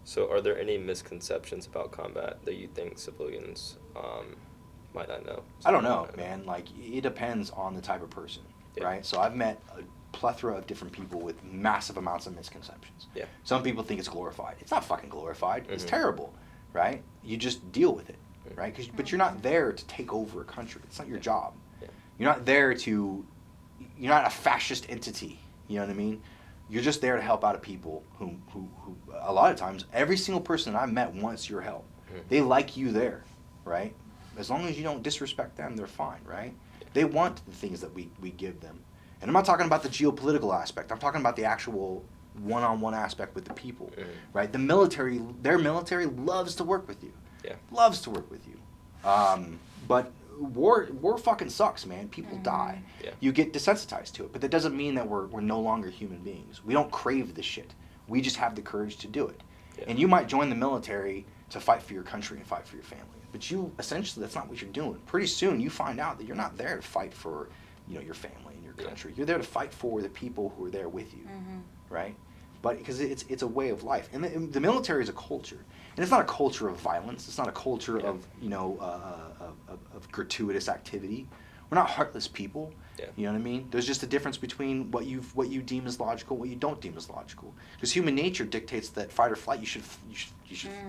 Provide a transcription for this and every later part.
So are there any misconceptions about combat that you think civilians might not know? I don't know, man. Like, it depends on the type of person, Yeah. right? So I've met a plethora of different people with massive amounts of misconceptions. Yeah. Some people think it's glorified. It's not fucking glorified. It's Mhm. terrible, right? You just deal with it, right? But you're not there to take over a country. It's not your job. Yeah. You're not there to. You're not a fascist entity. You know what I mean? You're just there to help out a people who a lot of times, every single person that I've met wants your help. Mhm. They like you there, right? As long as you don't disrespect them, they're fine, right? They want the things that we give them. And I'm not talking about the geopolitical aspect. I'm talking about the actual one-on-one aspect with the people, Mhm. right? The military, their military loves to work with you. Yeah. Loves to work with you. But war fucking sucks, man. People die. Yeah. You get desensitized to it. But that doesn't mean that we're no longer human beings. We don't crave this shit. We just have the courage to do it. Yeah. And you might join the military to fight for your country and fight for your family. But you, essentially, that's not what you're doing. Pretty soon, you find out that you're not there to fight for, your family and your country. You're there to fight for the people who are there with you, right? But because it's a way of life, and the military is a culture, and it's not a culture of violence. It's not a culture of of gratuitous activity. We're not heartless people. Yeah. You know what I mean? There's just a difference between what you deem as logical, what you don't deem as logical. Because human nature dictates that fight or flight. You should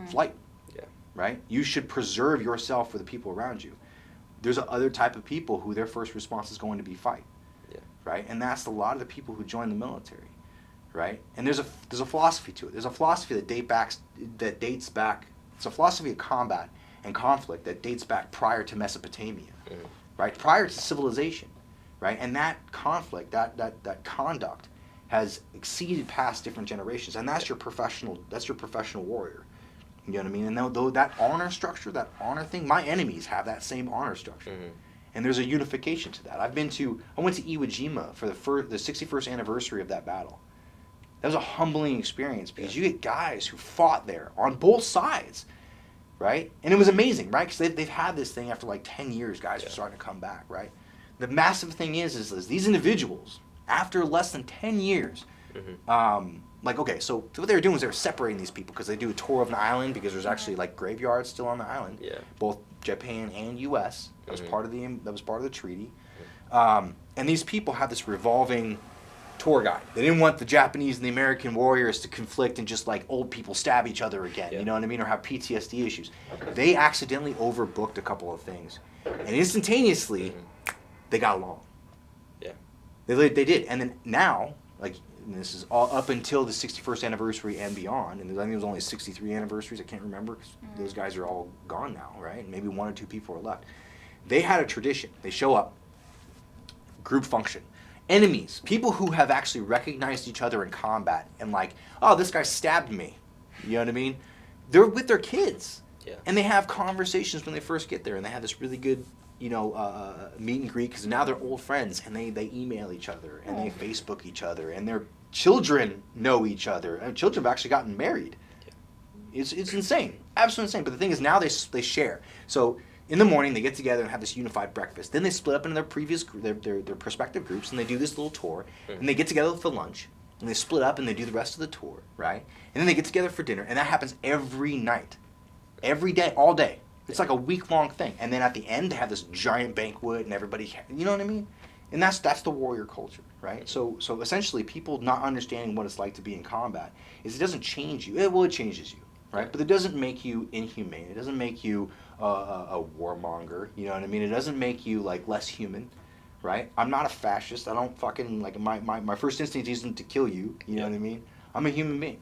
flight. Yeah. Right? You should preserve yourself for the people around you. There's a other type of people who their first response is going to be fight. Yeah. Right? And that's a lot of the people who join the military. Right? And there's a philosophy to it. There's a philosophy that dates back. It's a philosophy of combat and conflict that dates back prior to Mesopotamia. Mhm. Right? Prior to civilization. Right? And that conflict, that conduct has exceeded past different generations. And that's your professional warrior. You know what I mean? And though that honor structure, that honor thing, my enemies have that same honor structure. Mhm. And there's a unification to that. I went to Iwo Jima for the 61st anniversary of that battle. That was a humbling experience because you get guys who fought there on both sides, right? And it was amazing, right? Because they've had this thing after like 10 years, guys are starting to come back, right? The massive thing is these individuals, after less than 10 years, so what they were doing was they were separating these people because they do a tour of an island because there's actually like graveyards still on the island. Yeah. Both Japan and U.S. That was part of the treaty. Mm-hmm. And these people have this revolving tour guide. They didn't want the Japanese and the American warriors to conflict and just like old people stab each other again. Yeah. You know what I mean? Or have PTSD issues. They accidentally overbooked a couple of things, and instantaneously they got along. Yeah. They did, and then now and this is all up until the 61st anniversary and beyond, and I think it was only 63 anniversaries, I can't remember, because those guys are all gone now, right? And maybe one or two people are left. They had a tradition. They show up, group function. Enemies, people who have actually recognized each other in combat, and like, oh, this guy stabbed me. You know what I mean? They're with their kids. Yeah. And they have conversations when they first get there, and they have this really good meet and greet, because now they're old friends, and they email each other, and they Facebook each other, and their children know each other, and children have actually gotten married. Yeah. It's insane, absolutely insane. But the thing is, now they share. So in the morning they get together and have this unified breakfast. Then they split up into their prospective groups, and they do this little tour, and they get together for lunch, and they split up and they do the rest of the tour, right? And then they get together for dinner, and that happens every night, every day, all day. It's like a week-long thing. And then at the end, they have this giant banquet, and everybody, you know what I mean? And that's the warrior culture, right? So essentially, people not understanding what it's like to be in combat is it doesn't change you. It changes you, right? But it doesn't make you inhumane. It doesn't make you a warmonger, you know what I mean? It doesn't make you, like, less human, right? I'm not a fascist. I don't fucking, like, my first instinct isn't to kill you, you know what I mean? I'm a human being.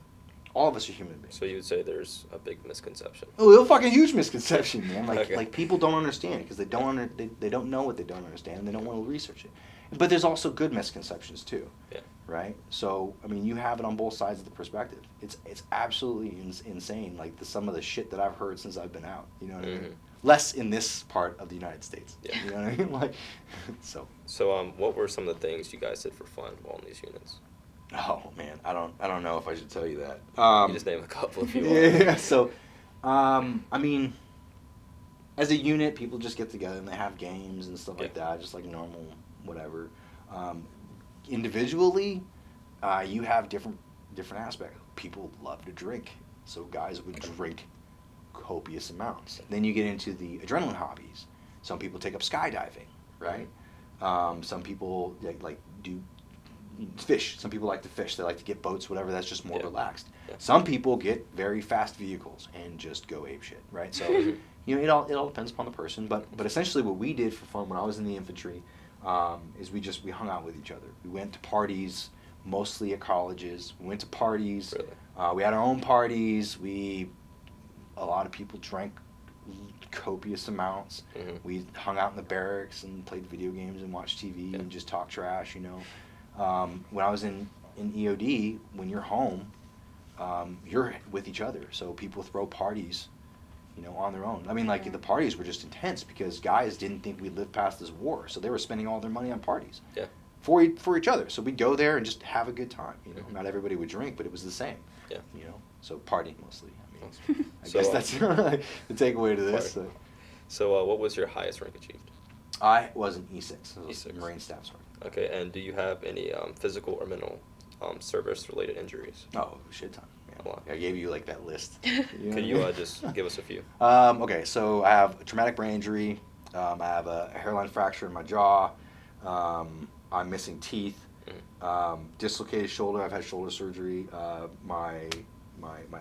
All of us are human beings. So you would say there's a big misconception. Oh, a fucking huge misconception, man. Okay. Like people don't understand because they don't know what they don't understand, and they don't want to research it. But there's also good misconceptions too. Yeah. Right. So I mean, you have it on both sides of the perspective. It's absolutely insane. Like some of the shit that I've heard since I've been out. You know what I mean? Less in this part of the United States. Yeah. You know what I mean? Like, so. So what were some of the things you guys did for fun while in these units? Oh man, I don't know if I should tell you that. You just name a couple if you want. Yeah. So, I mean, as a unit, people just get together and they have games and stuff like that, just like normal, whatever. Individually, you have different aspects. People love to drink. So guys would drink copious amounts. Then you get into the adrenaline hobbies. Some people take up skydiving, right? Some people like do fish. Some people like to fish. They like to get boats, whatever. That's just more relaxed. Yeah. Some people get very fast vehicles and just go apeshit, right? So, you know, it all depends upon the person. But essentially, what we did for fun when I was in the infantry is we hung out with each other. We went to parties, mostly at colleges. We went to parties. Really? We had our own parties. A lot of people drank copious amounts. We hung out in the barracks and played video games and watched TV and just talked trash, you know. When I was in EOD, when you're home, you're with each other. So people throw parties, you know, on their own. I mean, like, the parties were just intense because guys didn't think we'd live past this war. So they were spending all their money on parties for each other. So we'd go there and just have a good time, you know. Not everybody would drink, but it was the same, you know. So partying mostly. I guess that's the takeaway to this. So what was your highest rank achieved? I was an E6. I was E6. Marine Staff Sergeant. Okay, and do you have any physical or mental service-related injuries? Oh, shit ton. A lot. I gave you like that list. Could you just give us a few? Okay, so I have a traumatic brain injury. I have a hairline fracture in my jaw. I'm missing teeth. Dislocated shoulder. I've had shoulder surgery. My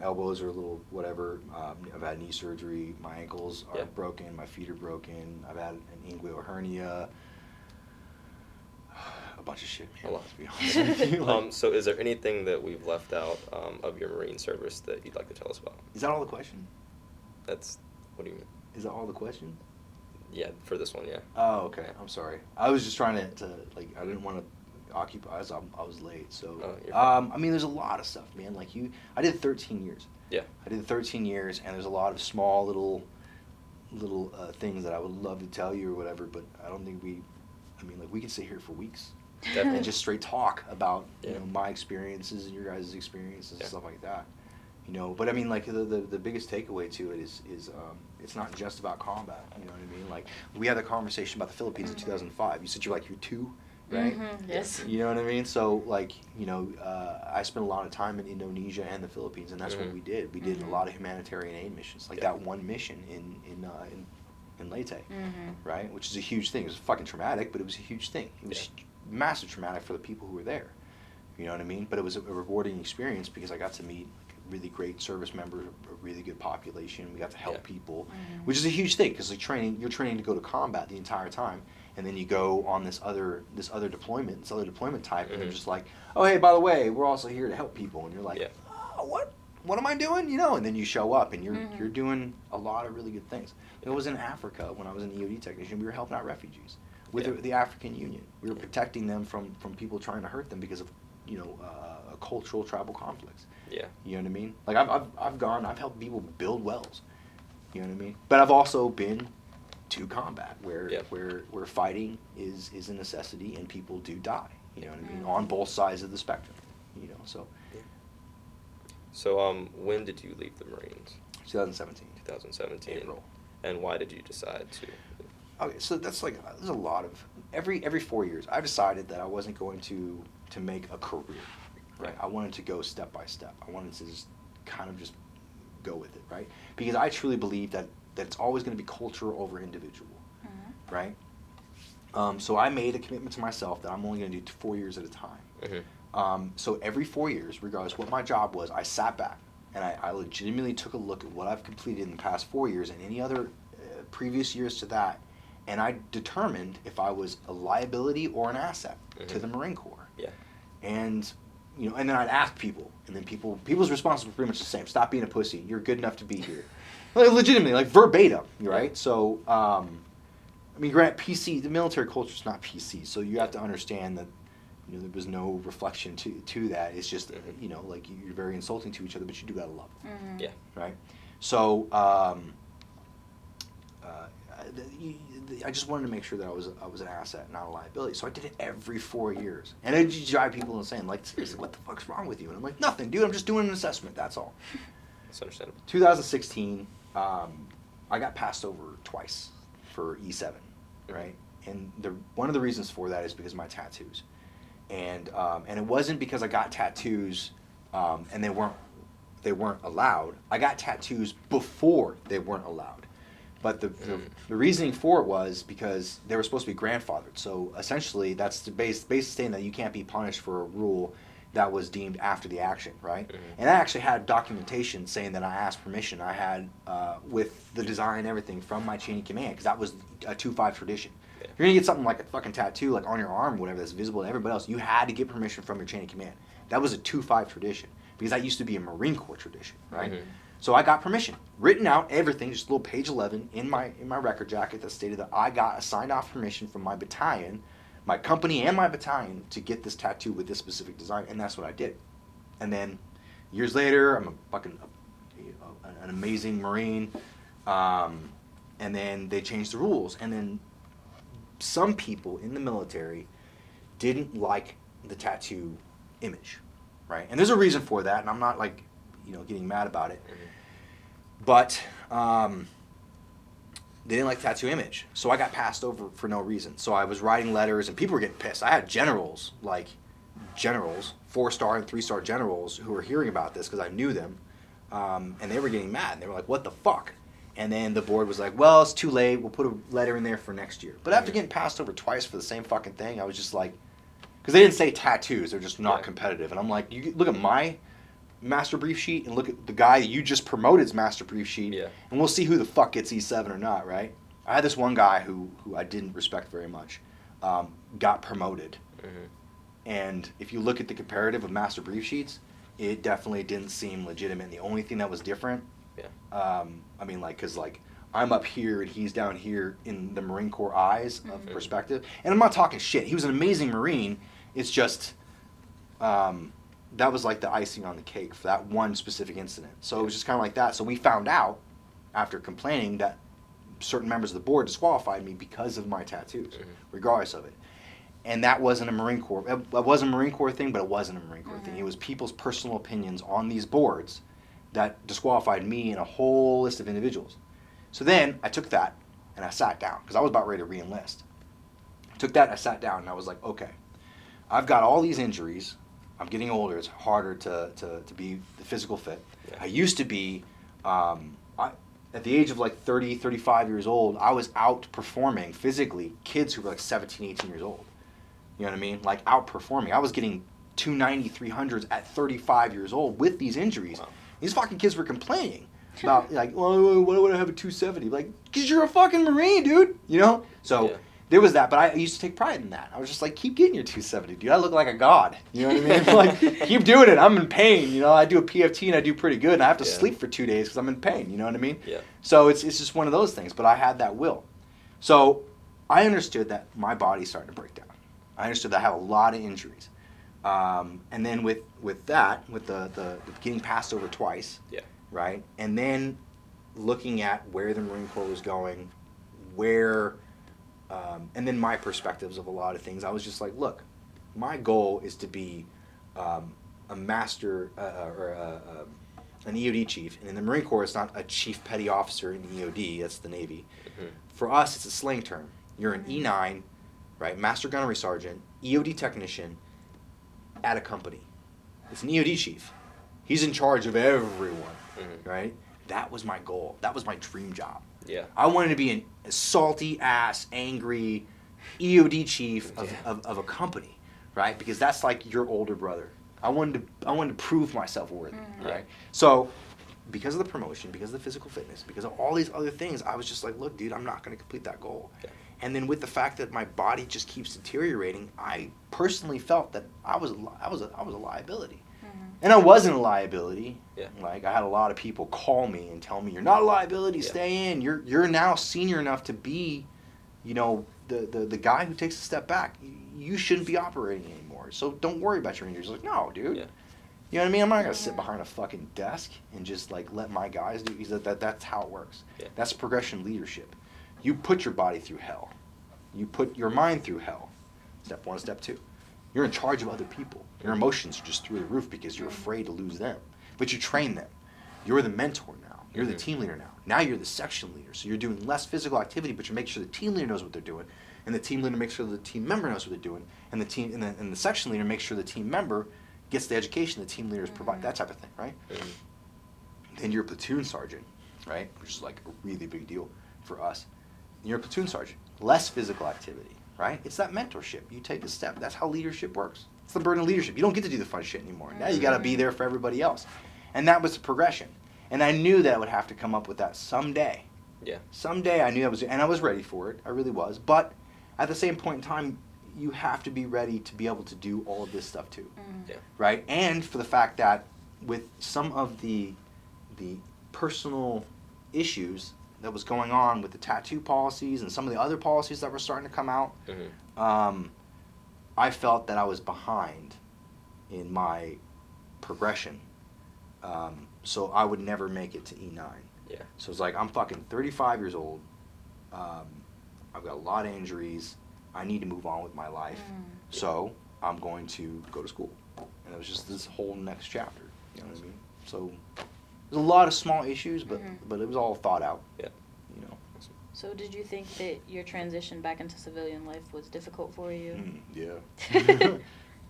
elbows are a little whatever. I've had knee surgery. My ankles are broken. My feet are broken. I've had an inguinal hernia. A bunch of shit, man. A lot. To be honest with you. So is there anything that we've left out of your Marine service that you'd like to tell us about? Is that all the question? That's, what do you mean? Is that all the question? Yeah, for this one, yeah. Oh, okay. I'm sorry. I was just trying to like, I didn't want to occupy us. I was late, so. I mean, there's a lot of stuff, man. Like I did 13 years. Yeah. I did 13 years, and there's a lot of small little things that I would love to tell you or whatever, but I don't think we can sit here for weeks. Definitely. And just straight talk about you know my experiences and your guys' experiences and stuff like that. You know, but I mean, like the biggest takeaway to it is it's not just about combat. You know what I mean? Like we had a conversation about the Philippines in 2005. You said you're like year 2, right? Yes. You know what I mean? So like you know, I spent a lot of time in Indonesia and the Philippines, and that's what we did. We did a lot of humanitarian aid missions, like that one mission in Leyte, right? Which is a huge thing. It was fucking traumatic, but it was a huge thing. It was massive traumatic for the people who were there. You know what I mean? But it was a rewarding experience because I got to meet really great service members, a really good population. We got to help people, which is a huge thing because like you're training to go to combat the entire time, and then you go on this other deployment type, and they're just like, oh hey, by the way, we're also here to help people, and you're like, oh, what am I doing? You know, and then you show up and you're doing a lot of really good things. It was in Africa when I was an EOD technician. We were helping out refugees with the African Union. We were protecting them from people trying to hurt them because of a cultural tribal conflicts. Yeah. You know what I mean? Like I've helped people build wells. You know what I mean? But I've also been to combat where fighting is a necessity and people do die. You know what I mean? On both sides of the spectrum. You know, so. Yeah. So when did you leave the Marines? 2017. 2017. April. And why did you decide to? Okay, so that's like there's a lot of every 4 years. I decided that I wasn't going to make a career, right? I wanted to go step by step. I wanted to just kind of just go with it, right? Because I truly believe that it's always going to be culture over individual, right? So I made a commitment to myself that I'm only going to do 4 years at a time. So every 4 years, regardless of what my job was, I sat back and I legitimately took a look at what I've completed in the past 4 years and any other previous years to that, and I determined if I was a liability or an asset to the Marine Corps. Yeah. And you know, and then I'd ask people, and then people's responses were pretty much the same. Stop being a pussy. You're good enough to be here. Like, legitimately, like verbatim, right? So, I mean, grant PC, the military culture is not PC, so you have to understand that, you know, there was no reflection to that. It's just, you know, like you're very insulting to each other, but you do gotta love them. Yeah. Right? So, I just wanted to make sure that I was an asset, not a liability. So I did it every 4 years, and it just drive people insane. Like, seriously, what the fuck's wrong with you? And I'm like, nothing, dude. I'm just doing an assessment. That's all. That's understandable. 2016, I got passed over twice for E7, right? And one of the reasons for that is because of my tattoos, and it wasn't because I got tattoos, and they weren't they weren't allowed. I got tattoos before they weren't allowed. But the reasoning for it was because they were supposed to be grandfathered. So essentially, that's the basically saying that you can't be punished for a rule that was deemed after the action, right? Mm-hmm. And I actually had documentation saying that I asked permission. I had, with the design and everything, from my chain of command, because that was a 2-5 tradition. Yeah. If you're going to get something like a fucking tattoo, like on your arm, whatever, that's visible to everybody else, you had to get permission from your chain of command. That was a 2-5 tradition, because that used to be a Marine Corps tradition, right? Mm-hmm. So I got permission, written out, everything, just a little page 11 in my record jacket that stated that I got a signed off permission from my battalion, my company and my battalion, to get this tattoo with this specific design, and that's what I did. And then years later, I'm an amazing Marine, and then they changed the rules, and then some people in the military didn't like the tattoo image, right? And there's a reason for that, and I'm not like, getting mad about it. Mm-hmm. But they didn't like the tattoo image. So I got passed over for no reason. So I was writing letters, and people were getting pissed. I had generals, 4-star and 3-star generals, who were hearing about this because I knew them, and they were getting mad. They were like, what the fuck? And then the board was like, well, it's too late. We'll put a letter in there for next year. But after getting passed over twice for the same fucking thing, I was just like, because they didn't say tattoos. They're just not competitive. And I'm like, you look at my master brief sheet and look at the guy you just promoted's master brief sheet, and we'll see who the fuck gets E7 or not, right? I had this one guy who I didn't respect very much, got promoted. Mm-hmm. And if you look at the comparative of master brief sheets, it definitely didn't seem legitimate. The only thing that was different, because I'm up here and he's down here in the Marine Corps eyes of perspective. And I'm not talking shit. He was an amazing Marine. It's just, that was like the icing on the cake for that one specific incident. So it was just kind of like that. So we found out after complaining that certain members of the board disqualified me because of my tattoos, regardless of it. And that wasn't a Marine Corps. It was a Marine Corps thing, but it wasn't a Marine Corps thing. It was people's personal opinions on these boards that disqualified me and a whole list of individuals. So then I took that and I sat down because I was about ready to re-enlist. I took that and I sat down and I was like, okay, I've got all these injuries. I'm getting older. It's harder to be the physical fit. Yeah. I used to be, at the age of 30, 35 years old, I was outperforming physically kids who were 17, 18 years old. You know what I mean? Outperforming. I was getting 290, 300s at 35 years old with these injuries. Wow. These fucking kids were complaining about, well, why would I have a 270? Because you're a fucking Marine, dude. So there was that, but I used to take pride in that. I was just like, keep getting your 270, dude. I look like a god. You know what I mean? Keep doing it. I'm in pain. I do a PFT and I do pretty good, and I have to sleep for 2 days because I'm in pain. You know what I mean? Yeah. So it's just one of those things, but I had that will. So I understood that my body started to break down. I understood that I have a lot of injuries. And then with the getting passed over twice, right? And then looking at where the Marine Corps was going, and then my perspectives of a lot of things, I was just like, look, my goal is to be a master an EOD chief. And in the Marine Corps, it's not a chief petty officer in the EOD, that's the Navy. Mm-hmm. For us, it's a slang term. You're an E9, right? Master gunnery sergeant, EOD technician at a company. It's an EOD chief. He's in charge of everyone, right? That was my goal. That was my dream job. Yeah. I wanted to be a salty ass, angry EOD chief of a company, right? Because that's like your older brother. I wanted to prove myself worthy, right? So because of the promotion, because of the physical fitness, because of all these other things, I was just like, look, dude, I'm not going to complete that goal. Yeah. And then with the fact that my body just keeps deteriorating, I personally felt that I was a liability. And I wasn't a liability. Yeah. I had a lot of people call me and tell me, you're not a liability, stay in. You're now senior enough to be, the guy who takes a step back. You shouldn't be operating anymore. So don't worry about your injuries. No, dude. Yeah. You know what I mean? I'm not going to sit behind a fucking desk and just let my guys do it. That's how it works. Yeah. That's progression leadership. You put your body through hell. You put your mind through hell. Step 1, step 2. You're in charge of other people. Your emotions are just through the roof because you're afraid to lose them. But you train them. You're the mentor now. You're the team leader now. Now you're the section leader. So you're doing less physical activity, but you make sure the team leader knows what they're doing. And the team leader makes sure the team member knows what they're doing. And the section leader makes sure the team member gets the education the team leaders provide. That type of thing, right? Then you're a platoon sergeant, right? Which is like a really big deal for us. And you're a platoon sergeant. Less physical activity, right? It's that mentorship. You take a step. That's how leadership works. It's the burden of leadership. You don't get to do the fun shit anymore. Now you got to be there for everybody else. And that was the progression. And I knew that I would have to come up with that someday. Yeah. Someday I knew and I was ready for it. I really was. But at the same point in time, you have to be ready to be able to do all of this stuff too. Yeah. Right? And for the fact that with some of the personal issues that was going on with the tattoo policies and some of the other policies that were starting to come out, I felt that I was behind in my progression. So I would never make it to E9. Yeah. So it's like, I'm fucking 35 years old. I've got a lot of injuries. I need to move on with my life. So I'm going to go to school. And it was just this whole next chapter. You know what I mean? So there's a lot of small issues, but it was all thought out. Yeah. You know. So did you think that your transition back into civilian life was difficult for you? Yeah.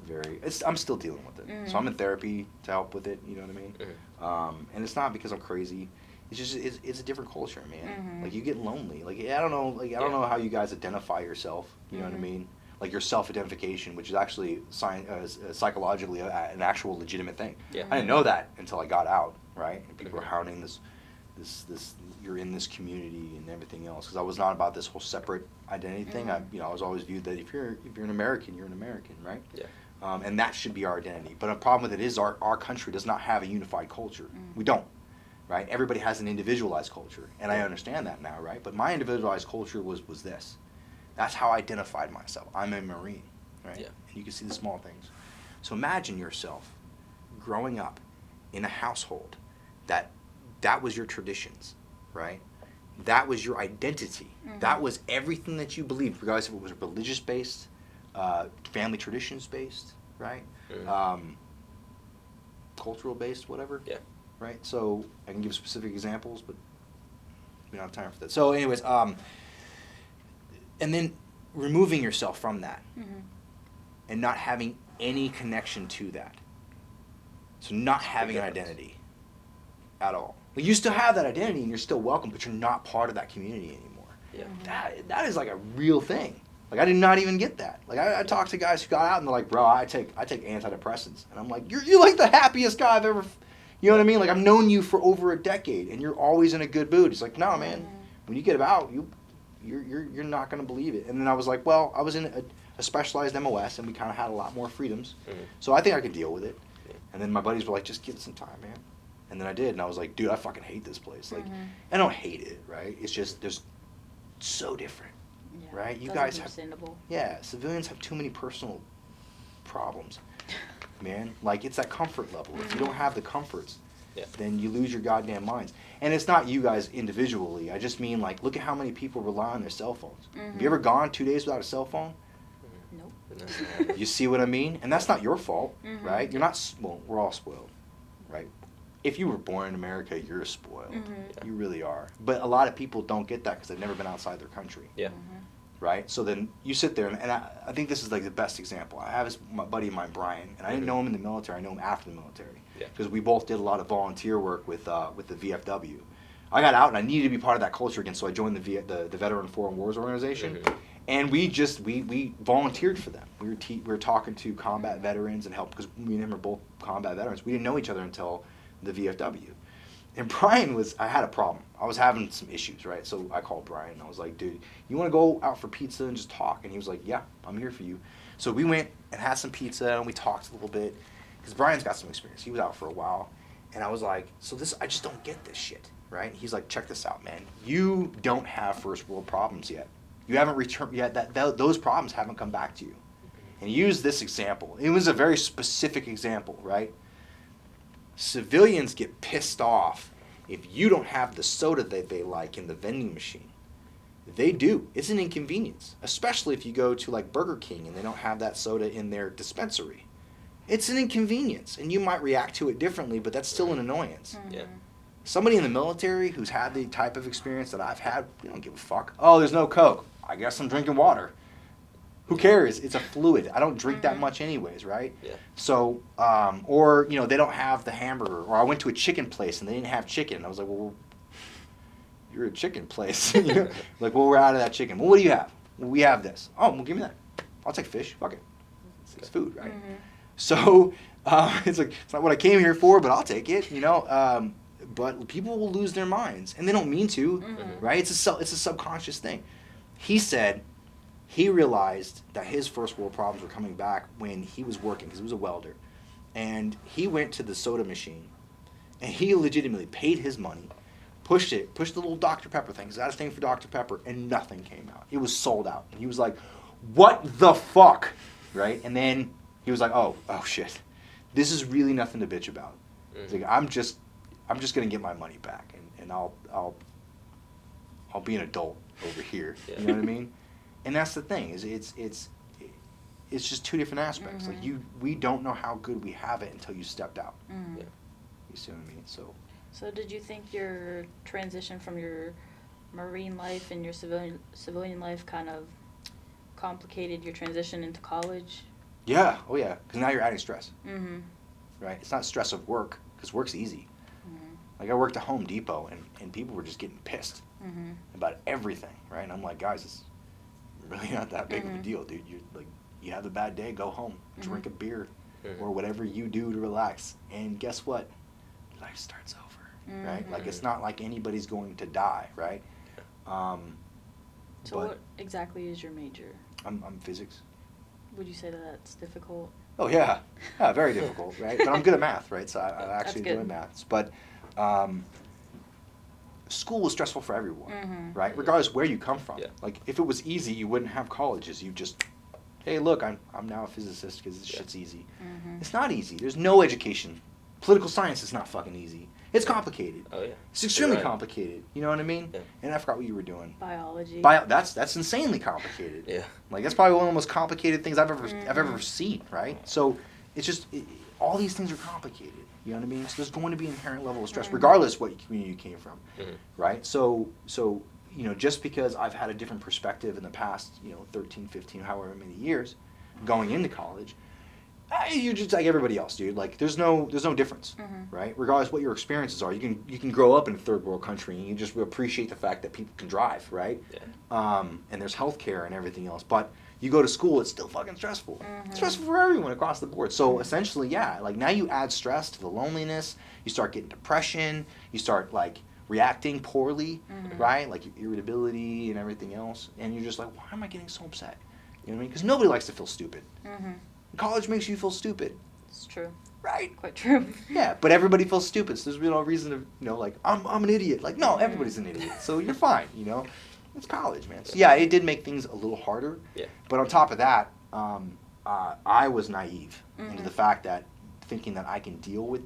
Very. I'm still dealing with it. So I'm in therapy to help with it. You know what I mean? And it's not because I'm crazy. It's just it's a different culture, man. Like you get lonely. Like I don't know. Like I don't know how you guys identify yourself. You know what I mean? Like your self-identification, which is actually psychologically an actual legitimate thing. Yeah. I didn't know that until I got out. Right? And people were hounding this. You're in this community and everything else, because I was not about this whole separate identity thing. I was always viewed that if you're an American, you're an American, right? Yeah. And that should be our identity. But the problem with it is our country does not have a unified culture. We don't, right? Everybody has an individualized culture, and I understand that now, right? But my individualized culture was this. That's how I identified myself. I'm a Marine, right? Yeah. And you can see the small things. So imagine yourself growing up in a household that was your traditions, right? That was your identity. That was everything that you believed, regardless if it was religious-based, family traditions-based, right? Cultural-based, whatever. Yeah. Right? So I can give specific examples, but we don't have time for that. So anyways, and then removing yourself from that and not having any connection to that. So not having an identity at all. Like you still have that identity and you're still welcome, but you're not part of that community anymore. Yeah. That is like a real thing. Like I did not even get that. Like I talked to guys who got out and they're like, bro, I take antidepressants, and I'm like, you're like the happiest guy I've ever. You know what I mean? Like I've known you for over a decade and you're always in a good mood. He's like, no, man, when you get out, you're not gonna believe it. And then I was like, well, I was in a specialized MOS and we kind of had a lot more freedoms, so I think I could deal with it. And then my buddies were like, just give it some time, man. And then I did, and I was like, dude, I fucking hate this place. Like, I don't hate it, right? It's just there's so different, right? You guys have, civilians have too many personal problems, man. Like it's that comfort level. If you don't have the comforts, then you lose your goddamn minds. And it's not you guys individually. I just mean like, look at how many people rely on their cell phones. Have you ever gone 2 days without a cell phone? Nope. You see what I mean? And that's not your fault, right? You're not. Well, we're all spoiled, right? If you were born in America, you're spoiled. You really are. But a lot of people don't get that because they've never been outside their country. Yeah. Right? So then you sit there, and I think this is like the best example. I have my buddy of mine, Brian, and I didn't know him in the military. I know him after the military. Because we both did a lot of volunteer work with the VFW. I got out, and I needed to be part of that culture again, so I joined the Veteran Foreign Wars Organization. And we volunteered for them. We were talking to combat veterans and help, because me and him are both combat veterans. We didn't know each other until the VFW. And Brian I had a problem. I was having some issues, right? So I called Brian and I was like, dude, you want to go out for pizza and just talk? And he was like, yeah, I'm here for you. So we went and had some pizza and we talked a little bit, because Brian's got some experience. He was out for a while. And I was like, I just don't get this shit, right? He's like, check this out, man. You don't have first world problems yet. You haven't returned yet. Those problems haven't come back to you. And he used this example. It was a very specific example, right? Civilians get pissed off if you don't have the soda that they like in the vending machine. They do. It's an inconvenience, especially if you go to like Burger King and they don't have that soda in their dispensary. It's an inconvenience, and you might react to it differently, but that's still an annoyance. Yeah. Somebody in the military who's had the type of experience that I've had, they don't give a fuck. Oh, there's no Coke. I guess I'm drinking water. Who cares? It's a fluid. I don't drink that much anyways, right? Yeah. So, or, you know, they don't have the hamburger. Or I went to a chicken place and they didn't have chicken. I was like, well, you're a chicken place. You know? Like, well, we're out of that chicken. Well, what do you have? Well, we have this. Oh, well, give me that. I'll take fish. Fuck it. It's food, right? So, it's like, it's not what I came here for, but I'll take it, you know? But people will lose their minds, and they don't mean to, right? It's a subconscious thing. He said he realized that his first world problems were coming back when he was working, because he was a welder. And he went to the soda machine, and he legitimately paid his money, pushed the little Dr. Pepper thing, because I had a thing for Dr. Pepper, and nothing came out. It was sold out. And he was like, what the fuck? Right? And then he was like, oh shit. This is really nothing to bitch about. He's like, I'm just gonna get my money back, and I'll be an adult over here. Yeah. You know what I mean? And that's the thing, is it's just two different aspects. Like we don't know how good we have it until you stepped out. Yeah. You see what I mean? So did you think your transition from your Marine life and your civilian life kind of complicated your transition into college? Yeah. Oh yeah. Because now you're adding stress. Right? It's not stress of work, because work's easy. Like, I worked at Home Depot, and people were just getting pissed about everything, right? And I'm like, guys, it's really not that big of a deal, dude. You have a bad day, go home, drink a beer, or whatever you do to relax. And guess what? Life starts over, right? Like, it's not like anybody's going to die, right? So what exactly is your major? I'm physics. Would you say that that's difficult? Oh, yeah. Yeah, very difficult, right? But I'm good at math, right? So I actually enjoy maths. But school was stressful for everyone, right? Regardless where you come from. Yeah. Like, if it was easy, you wouldn't have colleges. You just, hey, look, I'm now a physicist because this shit's easy. It's not easy. There's no education. Political science is not fucking easy. It's complicated. Oh, yeah. It's extremely complicated. You know what I mean? Yeah. And I forgot what you were doing. Biology. That's insanely complicated. Yeah. Like, that's probably one of the most complicated things I've ever seen, right? So it's just, all these things are complicated. You know what I mean? So there's going to be an inherent level of stress, regardless what community you came from, right? So you know, just because I've had a different perspective in the past, 13, 15, however many years, going into college, you're just like everybody else, dude. Like, there's no difference, right? Regardless what your experiences are, you can grow up in a third world country and you just appreciate the fact that people can drive, right? Yeah. And there's healthcare and everything else, but you go to school, it's still fucking stressful. It's stressful for everyone across the board. So essentially, yeah, like, now you add stress to the loneliness, you start getting depression, you start, like, reacting poorly, right? Like, your irritability and everything else, and you're just like, why am I getting so upset? You know what I mean? Because nobody likes to feel stupid. College makes you feel stupid. It's true. Right. Quite true. Yeah, but everybody feels stupid, so there's really no reason to, like, I'm an idiot. Like, no, everybody's an idiot, so you're fine, It's college, man. So, yeah, it did make things a little harder. Yeah. But on top of that, I was naive into the fact that thinking that I can deal with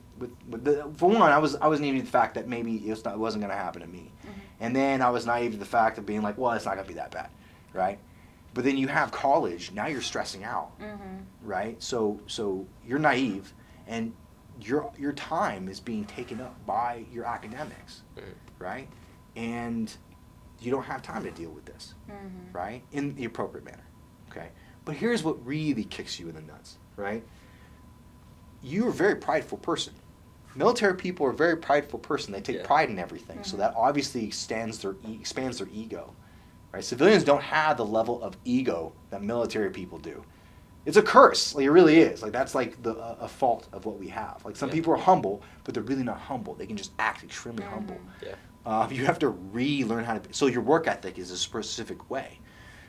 the, for one, I was naive to the fact that maybe it wasn't going to happen to me. And then I was naive to the fact of being like, well, it's not going to be that bad, right? But then you have college, now you're stressing out, right? So you're naive, and your time is being taken up by your academics, right? And you don't have time to deal with this, right? In the appropriate manner, okay? But here's what really kicks you in the nuts, right? You're a very prideful person. Military people are a very prideful person. They take pride in everything, so that obviously expands their ego, right? Civilians don't have the level of ego that military people do. It's a curse. Like, it really is. Like, that's like a fault of what we have. Like, some people are humble, but they're really not humble. They can just act extremely humble. Yeah. You have to relearn how to. So your work ethic is a specific way.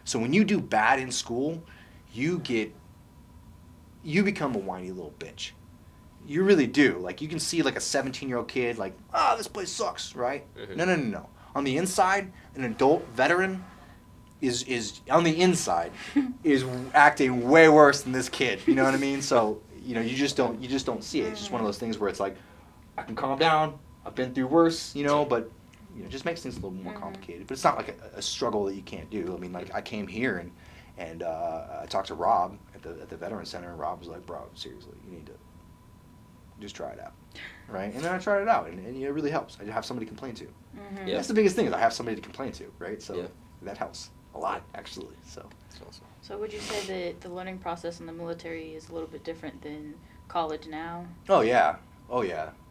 So when you do bad in school, you become a whiny little bitch. You really do. Like, you can see, like, a 17-year-old kid, like, this place sucks, right? No. On the inside, an adult veteran is on the inside is acting way worse than this kid. You know what I mean? So, you just don't see it. It's just one of those things where it's like, I can calm down. I've been through worse, but it just makes things a little more complicated. But it's not like a struggle that you can't do. I mean, like, I came here and I talked to Rob at the Veteran Center, and Rob was like, bro, seriously, you need to just try it out, right? And then I tried it out, and it really helps. I have somebody to complain to. That's the biggest thing, is I have somebody to complain to, right? So that helps a lot actually. So. That's awesome. So would you say that the learning process in the military is a little bit different than college now? Oh yeah.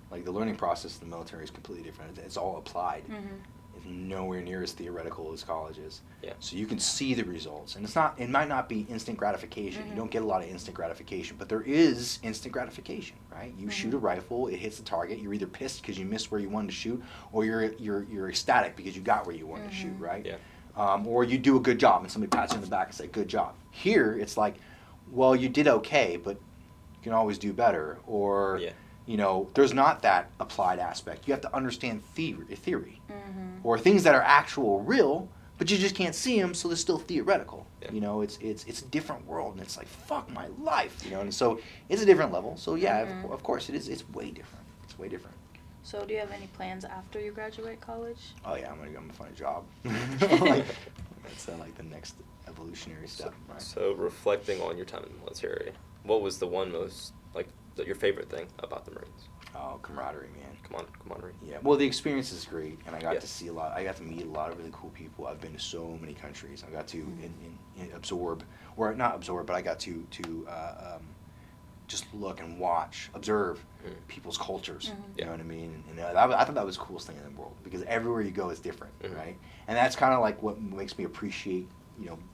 Like the learning process in the military is completely different. It's all applied. Mm-hmm. It's nowhere near as theoretical as college is. Yeah. So you can see the results, and it might not be instant gratification. Mm-hmm. You don't get a lot of instant gratification, but there is instant gratification, right? You Mm-hmm. shoot a rifle, it hits the target. You're either pissed because you missed where you wanted to shoot, or you're ecstatic because you got where you wanted to shoot, right? Yeah. Or you do a good job, and somebody pats you on the back and say, "Good job." Here, it's like, well, you did okay, but you can always do better, or. Yeah. There's not that applied aspect. You have to understand theory. Mm-hmm. Or things that are actual real, but you just can't see them, so they're still theoretical. Yeah. It's a different world, and it's like, fuck my life, and so it's a different level. So yeah, Mhm. of course it is. It's way different. It's way different. So do you have any plans after you graduate college? Oh yeah, I'm gonna find a job. That's like the next evolutionary step, right? So reflecting on your time in the military, what was the one most your favorite thing about the Marines? Oh, camaraderie, man. Camaraderie. Yeah, well, the experience is great, and I got Yeah. to see a lot. I got to meet a lot of really cool people. I've been to so many countries. I got to absorb, or not absorb, but I got to just look and watch, observe people's cultures. Mhm. You know what I mean? And I thought that was the coolest thing in the world, because everywhere you go is different, Mhm. right? And that's kind of like what makes me appreciate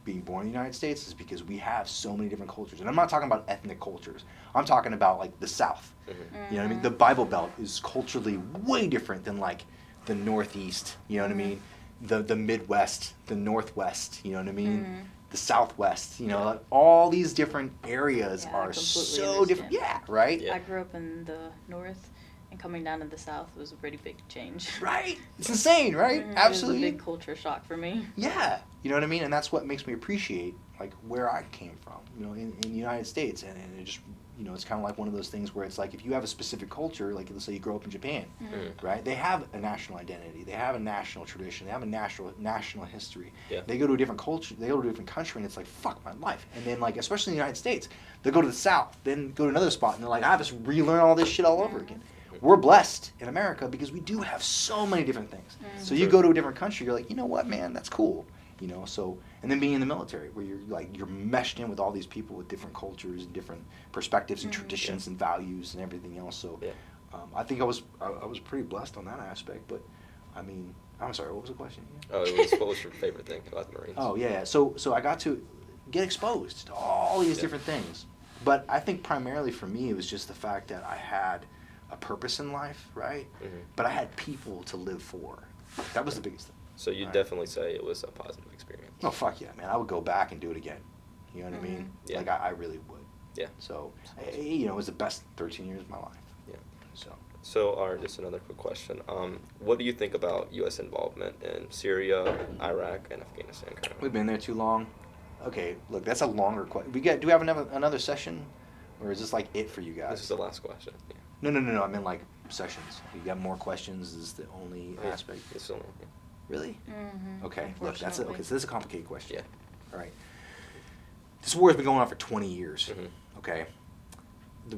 being born in the United States, is because we have so many different cultures. And I'm not talking about ethnic cultures. I'm talking about like the South. Mhm. You know what I mean? The Bible Belt is culturally way different than like the Northeast. You know what I mean? The Midwest, the Northwest. You know what I mean? Mhm. The Southwest. Like, all these different areas Yeah, I are completely so different. understand. Yeah, right. Yeah. I grew up in the North, and coming down to the South was a pretty big change. Right. It's insane, right? Mhm. Absolutely. It was a big culture shock for me. Yeah, you know what I mean, and that's what makes me appreciate like where I came from, in the United States, and it just, it's kind of like one of those things where it's like if you have a specific culture, like let's say you grow up in Japan, Mhm. right? They have a national identity, they have a national tradition, they have a national history. Yeah. They go to a different culture, they go to a different country, and it's like fuck my life. And then like especially in the United States, they go to the South, then go to another spot, and they're like I have to relearn all this shit all over again. We're blessed in America because we do have so many different things. So you go to a different country, you're like, you know what, man, that's cool. So, and then being in the military, where you're meshed in with all these people with different cultures and different perspectives and traditions and values and everything else. So, Yeah. I think I was pretty blessed on that aspect. But, I mean, I'm sorry, what was the question again? Oh, it was what was your favorite thing about the Marines? Oh yeah, so I got to get exposed to all these different things. But I think primarily for me, it was just the fact that I had a purpose in life, right? Mhm. But I had people to live for. That was the biggest thing. So you Right. definitely say it was a positive experience. Oh fuck yeah, man! I would go back and do it again. You know what I mean? Yeah. Like I really would. Yeah. So, it was the best 13 years of my life. Yeah. So, all right, just another quick question. What do you think about U.S. involvement in Syria, Iraq, and Afghanistan currently? we've been there too long. Okay, look, that's a longer question. Do we have another session, or is this like it for you guys? This is the last question. Yeah. No. I mean like sessions. You got more questions? Is this the only Yeah, aspect? it's still, yeah. Really? Mm-hmm. Okay. Look, that's it. Okay, so this is a complicated question. Yeah. All right. This war has been going on for 20 years. Mhm. Okay.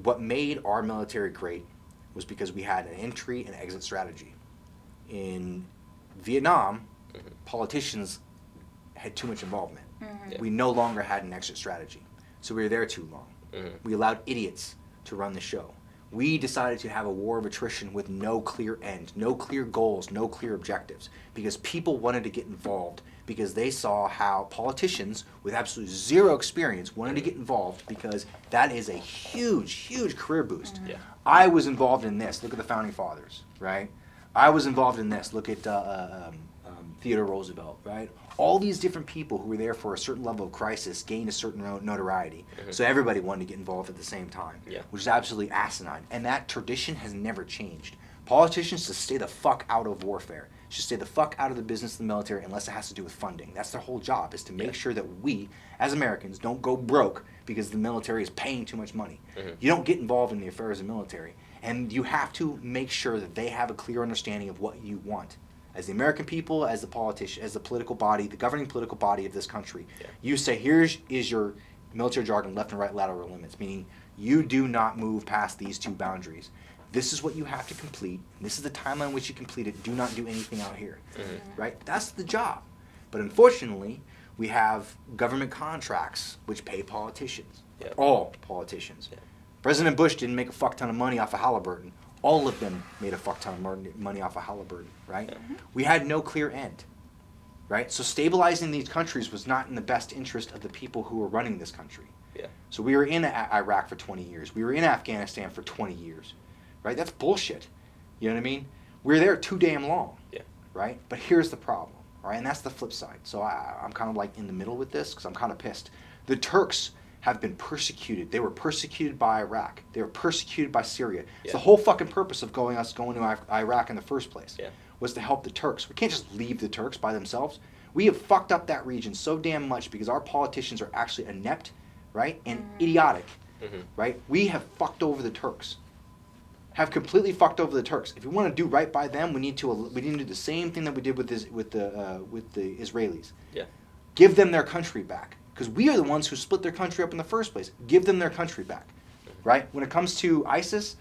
What made our military great was because we had an entry and exit strategy. In Vietnam, Mhm. politicians had too much involvement. Mm-hmm. Yeah. We no longer had an exit strategy. So we were there too long. Mhm. We allowed idiots to run the show. We decided to have a war of attrition with no clear end, no clear goals, no clear objectives, because people wanted to get involved because they saw how politicians with absolutely zero experience wanted to get involved because that is a huge, huge career boost. Yeah. I was involved in this. Look at the Founding Fathers, right? I was involved in this. Look at Theodore Roosevelt, right? All these different people who were there for a certain level of crisis gained a certain notoriety. Mhm. So everybody wanted to get involved at the same time, Yeah. which is absolutely asinine. And that tradition has never changed. Politicians should stay the fuck out of warfare. Should stay the fuck out of the business of the military unless it has to do with funding. That's their whole job, is to make Yeah. sure that we, as Americans, don't go broke because the military is paying too much money. Mhm. You don't get involved in the affairs of the military. And you have to make sure that they have a clear understanding of what you want. As the American people, as the politician, as the political body, the governing political body of this country, Yeah. you say, here's is your military jargon, left and right lateral limits, meaning you do not move past these two boundaries. This is what you have to complete. This is the timeline in which you complete it. Do not do anything out here. Mhm. Right? That's the job. But unfortunately, We have government contracts which pay politicians. Yeah. All politicians. Yeah. President Bush didn't make a fuck ton of money off of Halliburton. All of them made a fuck ton of money off of Halliburton, right? Yeah. We had no clear end, right? So stabilizing these countries was not in the best interest of the people who were running this country. Yeah. So we were in Iraq for 20 years. We were in Afghanistan for 20 years, right? That's bullshit. You know what I mean? We were there too damn long, Yeah. right? But here's the problem, right? And that's the flip side. So I'm kind of like in the middle with this because I'm kind of pissed. The Turks have been persecuted. They were persecuted by Iraq. They were persecuted by Syria. It's the whole fucking purpose of going to Iraq in the first place was to help the Turks. We can't just leave the Turks by themselves. We have fucked up that region so damn much because our politicians are actually inept, right, and idiotic, right? We have fucked over the Turks. Have completely fucked over the Turks. If we want to do right by them, we need to do the same thing that we did with the Israelis. Yeah. Give them their country back. Because we are the ones who split their country up in the first place. Give them their country back, right? When it comes to ISIS,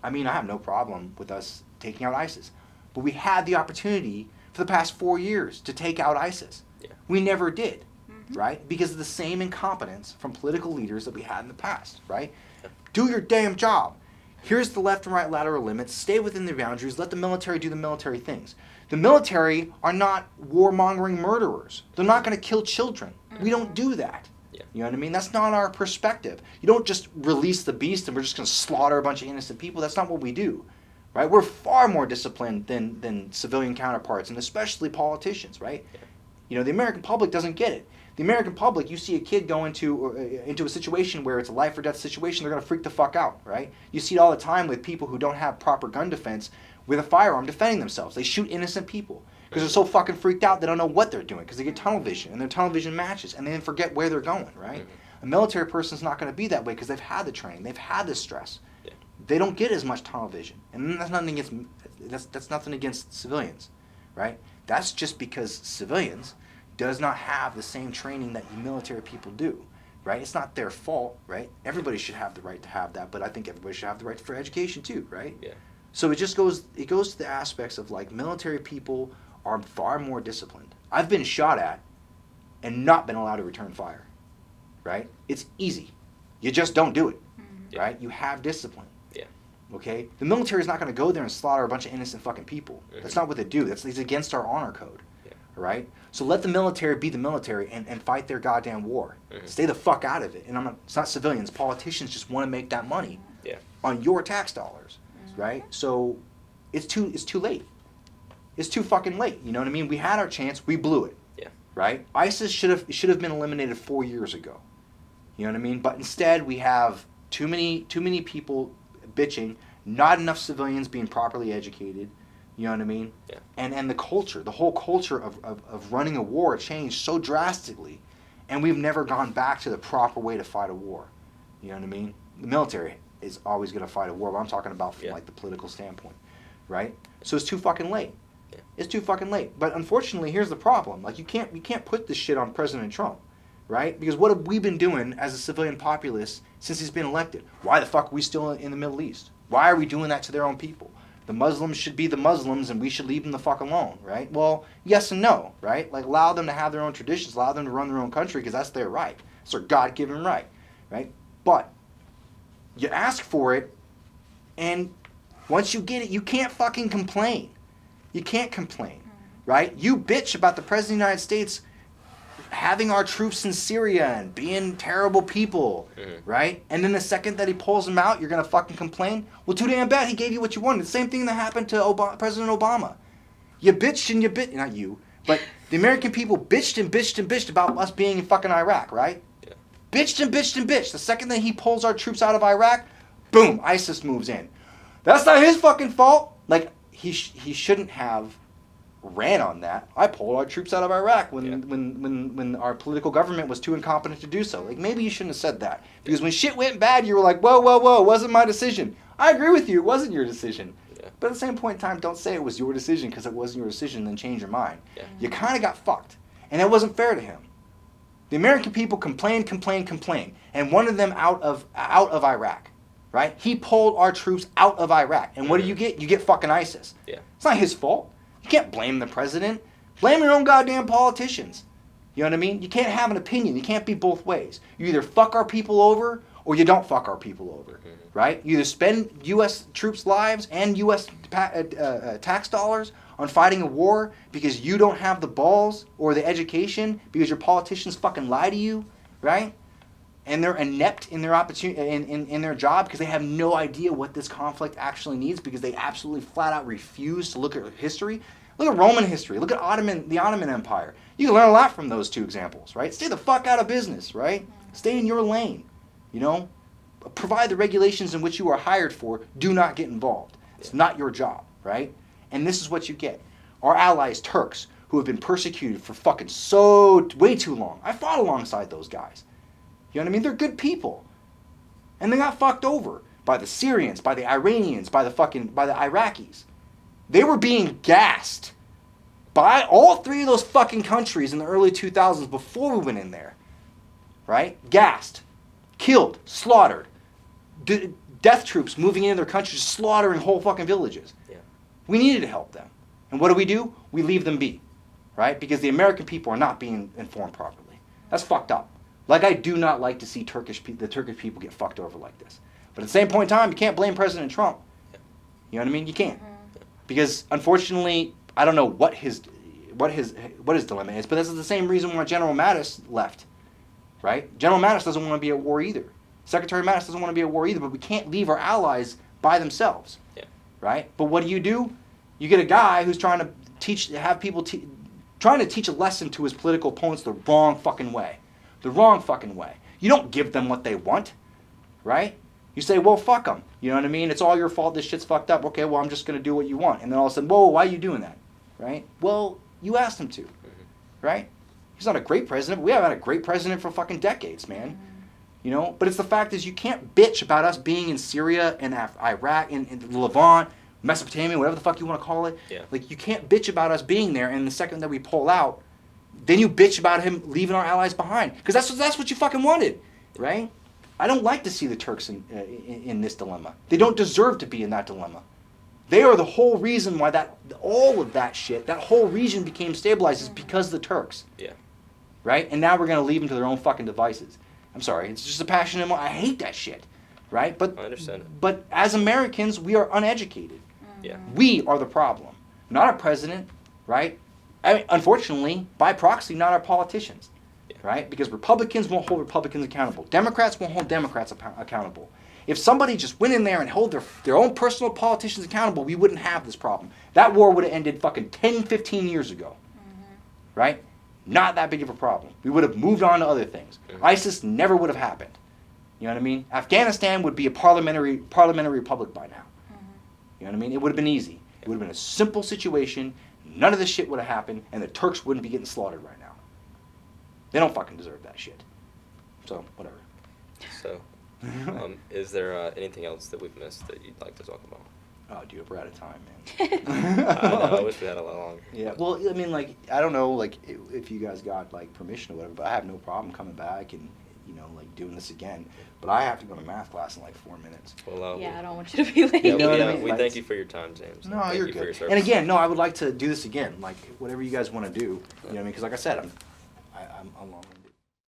I mean, I have no problem with us taking out ISIS. But we had the opportunity for the past 4 years to take out ISIS. Yeah. We never did, right? Because of the same incompetence from political leaders that we had in the past, right? Yeah. Do your damn job. Here's the left and right lateral limits. Stay within the boundaries. Let the military do the military things. The military are not warmongering murderers. They're not going to kill children. We don't do that. Yeah. You know what I mean? That's not our perspective. You don't just release the beast and we're just going to slaughter a bunch of innocent people. That's not what we do. Right? We're far more disciplined than civilian counterparts, and especially politicians, right? Yeah. You know, the American public doesn't get it. The American public, you see a kid go into a situation where it's a life or death situation, they're going to freak the fuck out, right? You see it all the time with people who don't have proper gun defense with a firearm defending themselves. They shoot innocent people because they're so fucking freaked out they don't know what they're doing because they get tunnel vision and their tunnel vision matches and they then forget where they're going, right? A military person's not going to be that way because they've had the training, they've had the stress. Yeah. They don't get as much tunnel vision, and that's nothing against civilians, right? That's just because civilians does not have the same training that military people do, right? It's not their fault, right? Everybody should have the right to have that, but I think everybody should have the right for education too, right? Yeah. So it goes to the aspects of like military people are far more disciplined. I've been shot at and not been allowed to return fire, right? It's easy. You just don't do it, right? You have discipline. Yeah. Okay? The military is not going to go there and slaughter a bunch of innocent fucking people. That's not what they do. It's against our honor code. All right? So let the military be the military and fight their goddamn war. Stay the fuck out of it. And it's not civilians. Politicians just want to make that money on your tax dollars, right? So it's too late. It's too fucking late. You know what I mean? We had our chance. We blew it. Yeah. Right? ISIS should have been eliminated 4 years ago. You know what I mean? But instead we have too many people bitching, not enough civilians being properly educated. You know what I mean? Yeah. And the whole culture of running a war changed so drastically, and we've never gone back to the proper way to fight a war. You know what I mean? The military is always going to fight a war, but I'm talking about from like the political standpoint, right? So it's too fucking late. Yeah. It's too fucking late. But unfortunately, here's the problem: like you can't put this shit on President Trump, right? Because what have we been doing as a civilian populace since he's been elected? Why the fuck are we still in the Middle East? Why are we doing that to their own people? The Muslims should be the Muslims and we should leave them the fuck alone, right? Well, yes and no, right? Like allow them to have their own traditions, allow them to run their own country because that's their right. It's their God-given right, right? But you ask for it, and once you get it, you can't fucking complain. You can't complain, right? You bitch about the President of the United States having our troops in Syria and being terrible people, right? And then the second that he pulls them out, you're going to fucking complain? Well, too damn bad. He gave you what you wanted. The same thing that happened to President Obama. You bitched and you bitched, not you, but the American people bitched and bitched and bitched about us being in fucking Iraq, right? Yeah. Bitched and bitched and bitched. The second that he pulls our troops out of Iraq, boom, ISIS moves in. That's not his fucking fault. Like, he shouldn't have ran on that. I pulled our troops out of Iraq when our political government was too incompetent to do so. Like, maybe you shouldn't have said that. Because when shit went bad, you were like, whoa, it wasn't my decision. I agree with you, it wasn't your decision. Yeah. But at the same point in time, don't say it was your decision because it wasn't your decision, then change your mind. Yeah. You kind of got fucked. And it wasn't fair to him. The American people complained, and wanted them out of Iraq. Right? He pulled our troops out of Iraq. And what do you get? You get fucking ISIS. Yeah. It's not his fault. You can't blame the president. Blame your own goddamn politicians. You know what I mean? You can't have an opinion. You can't be both ways. You either fuck our people over or you don't fuck our people over, right? You either spend U.S. troops' lives and U.S. Tax dollars on fighting a war because you don't have the balls or the education because your politicians fucking lie to you, right? And they're inept in their opportunity in their job because they have no idea what this conflict actually needs because they absolutely flat out refuse to look at history. Look at Roman history. Look at the Ottoman Empire. You can learn a lot from those two examples, right? Stay the fuck out of business, right? Stay in your lane, you know? Provide the regulations in which you are hired for. Do not get involved. It's not your job, right? And this is what you get. Our allies, Turks, who have been persecuted for fucking way too long. I fought alongside those guys. You know what I mean? They're good people. And they got fucked over by the Syrians, by the Iranians, by the Iraqis. They were being gassed by all three of those fucking countries in the early 2000s before we went in there. Right? Gassed. Killed. Slaughtered. Death troops moving into their countries, slaughtering whole fucking villages. Yeah. We needed to help them. And what do? We leave them be. Right? Because the American people are not being informed properly. That's fucked up. Like, I do not like to see the Turkish people get fucked over like this. But at the same point in time, you can't blame President Trump. You know what I mean? You can't. Because, unfortunately, I don't know what his dilemma is, but this is the same reason why General Mattis left. Right? General Mattis doesn't want to be at war either. Secretary Mattis doesn't want to be at war either, but we can't leave our allies by themselves. Yeah. Right? But what do? You get a guy who's trying to teach a lesson to his political opponents the wrong fucking way. The wrong fucking way. You don't give them what they want, right? You say, well, fuck them. You know what I mean? It's all your fault. This shit's fucked up. Okay, well, I'm just going to do what you want. And then all of a sudden, whoa, why are you doing that? Right? Well, you asked him to, right? He's not a great president, but we haven't had a great president for fucking decades, man. You know? But it's the fact is you can't bitch about us being in Syria and Iraq and Levant, Mesopotamia, whatever the fuck you want to call it. Yeah. Like, you can't bitch about us being there, and the second that we pull out, then you bitch about him leaving our allies behind. Because that's what you fucking wanted, right? I don't like to see the Turks in this dilemma. They don't deserve to be in that dilemma. They are the whole reason why all of that shit, that whole region became stabilized is because of the Turks. Yeah. Right? And now we're going to leave them to their own fucking devices. I'm sorry. It's just a passion. I hate that shit. Right? But I understand it. But as Americans, we are uneducated. Yeah. We are the problem. Not our president, right? I mean, unfortunately, by proxy, not our politicians, right? Because Republicans won't hold Republicans accountable. Democrats won't hold Democrats accountable. If somebody just went in there and held their own personal politicians accountable, we wouldn't have this problem. That war would have ended fucking 10, 15 years ago, right? Not that big of a problem. We would have moved on to other things. ISIS never would have happened. You know what I mean? Afghanistan would be a parliamentary republic by now. You know what I mean? It would have been easy. It would have been a simple situation. None of this shit would have happened, and the Turks wouldn't be getting slaughtered right now. They don't fucking deserve that shit. So, whatever. So, is there anything else that we've missed that you'd like to talk about? Oh, dude, we're out of time, man. I know, I wish we had a lot longer. Yeah, well, I mean, like, I don't know, like, if you guys got, like, permission or whatever, but I have no problem coming back and, you know, like, doing this again. But I have to go to math class in, like, 4 minutes. Well, yeah, I don't want you to be late. You know what I mean? We Like, thank you for your time, James. No, Thank you're you for good. your service. And again, no, I would like to do this again. Like, whatever you guys want to do. You know what I mean? Because like I said, I'm along